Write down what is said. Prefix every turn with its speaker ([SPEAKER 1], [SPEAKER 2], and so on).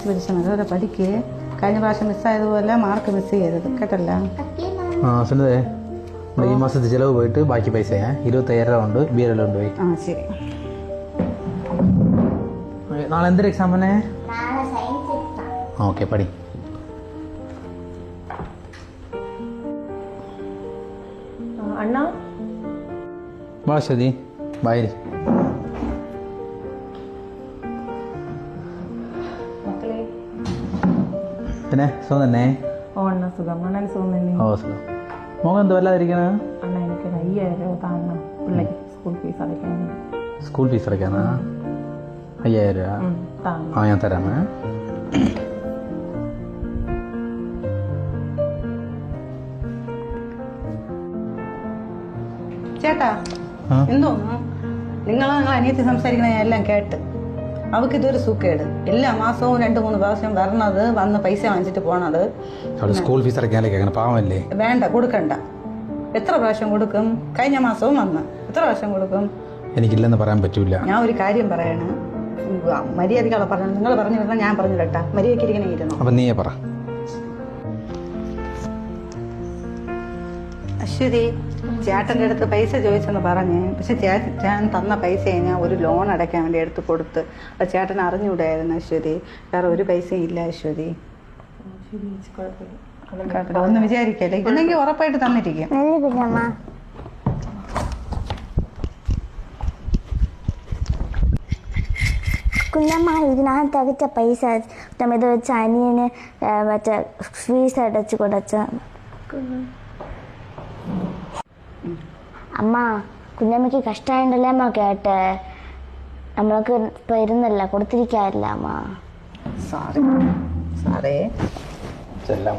[SPEAKER 1] പിടിച്ച് പിടിച്ച് നല്ലപോലെ പഠിക്ക്. കഴിഞ്ഞ പ്രാവശ്യം മിസ്സായതുപോലെ മാർക്ക് മിസ് ചെയ്യരുത് കേട്ടല്ലോ.
[SPEAKER 2] സുനിതേ, ഈ മാസത്തെ ചിലവ് പോയിട്ട് ബാക്കി പൈസ 25,000 രൂപ ഉണ്ട്, ബിയറെല്ലാം ഉണ്ട് പോയി.
[SPEAKER 1] ശരി.
[SPEAKER 2] നാളെ എന്തൊരു എക്സാമിനെ? ഓക്കെ, പഠി.
[SPEAKER 3] അണ്ണാ
[SPEAKER 2] ബാശ്വതി ബായി. പിന്നെ സുഖം തന്നെ?
[SPEAKER 3] ഓ അണ്ണ സുഖം. അണ്ണന് സുഖം തന്നെ?
[SPEAKER 2] ഓ സുഖം. മോഹൻ എന്തോ വല്ലാതിരിക്കണ?
[SPEAKER 3] അണ്ണ എനിക്ക് 5,000 രൂപ താങ്ങണം പിള്ളേക്ക് സ്കൂൾ ഫീസ് അടയ്ക്കാൻ.
[SPEAKER 2] സ്കൂൾ ഫീസ് അടയ്ക്കാനാ? 5,000 രൂപ? ഞാൻ തരാമേ.
[SPEAKER 1] ചേട്ടാ, എന്തോന്നു നിങ്ങൾ അനിയത്തി സംസാരിക്കണ എല്ലാം കേട്ട്. അവൾക്ക് ഇതൊരു സുഖേട്. എല്ലാ മാസവും 2-3 പ്രാവശ്യം വരണത്, വന്ന് പൈസ വാങ്ങിച്ചിട്ട് പോണത്.
[SPEAKER 2] സ്കൂൾ ഫീസ് അടയ്ക്കാനൊക്കെ അങ്ങനെ പാവമല്ലേ?
[SPEAKER 1] വേണ്ട, കൊടുക്കണ്ട. എത്ര പ്രാവശ്യം കൊടുക്കും? കഴിഞ്ഞ മാസവും വന്ന് എത്ര പ്രാവശ്യം കൊടുക്കും?
[SPEAKER 2] എനിക്കില്ലെന്ന് പറയാൻ പറ്റൂല.
[SPEAKER 1] ഞാൻ ഒരു കാര്യം പറയണ, മര്യാദകളെ പറഞ്ഞു. നിങ്ങൾ പറഞ്ഞു വിടണം, ഞാൻ പറഞ്ഞു കേട്ടാ. മര്യാദയ്ക്ക് ഇരിക്കണേ ഇരുന്നു.
[SPEAKER 2] അപ്പം നീയെ പറ.
[SPEAKER 1] അശ്വതി, ചേട്ടൻ്റെ അടുത്ത് പൈസ ചോദിച്ചെന്ന് പറഞ്ഞ്, പക്ഷെ ചേട്ടൻ തന്ന പൈസ ഞാൻ ഒരു ലോൺ അടയ്ക്കാൻ വേണ്ടി എടുത്ത് കൊടുത്ത്. അത് ചേട്ടൻ അറിഞ്ഞുകൂടായിരുന്നു അശ്വതി. വേറെ ഒരു പൈസയും ഇല്ല അശ്വതി. ഒന്നും വിചാരിക്കല്ലേ, ഇതെങ്കിൽ ഉറപ്പായിട്ട് തന്നിരിക്കും.
[SPEAKER 4] കുഞ്ഞമ്മ, ഇതിനകത്ത് അകച്ച പൈസ ഇത് വെച്ച് അനിയന് മറ്റേ ഫീസ് അടച്ച് കൊടുത്ത. അമ്മ, കുഞ്ഞമ്മക്ക് കഷ്ടമായിണ്ടല്ലേ അമ്മ കേട്ടെ. നമ്മൾക്ക് ഇപ്പൊ ഇരുന്നല്ല കൊടുത്തിരിക്കാറില്ല അമ്മ.
[SPEAKER 1] സാറേ
[SPEAKER 2] ചെല്ലാം.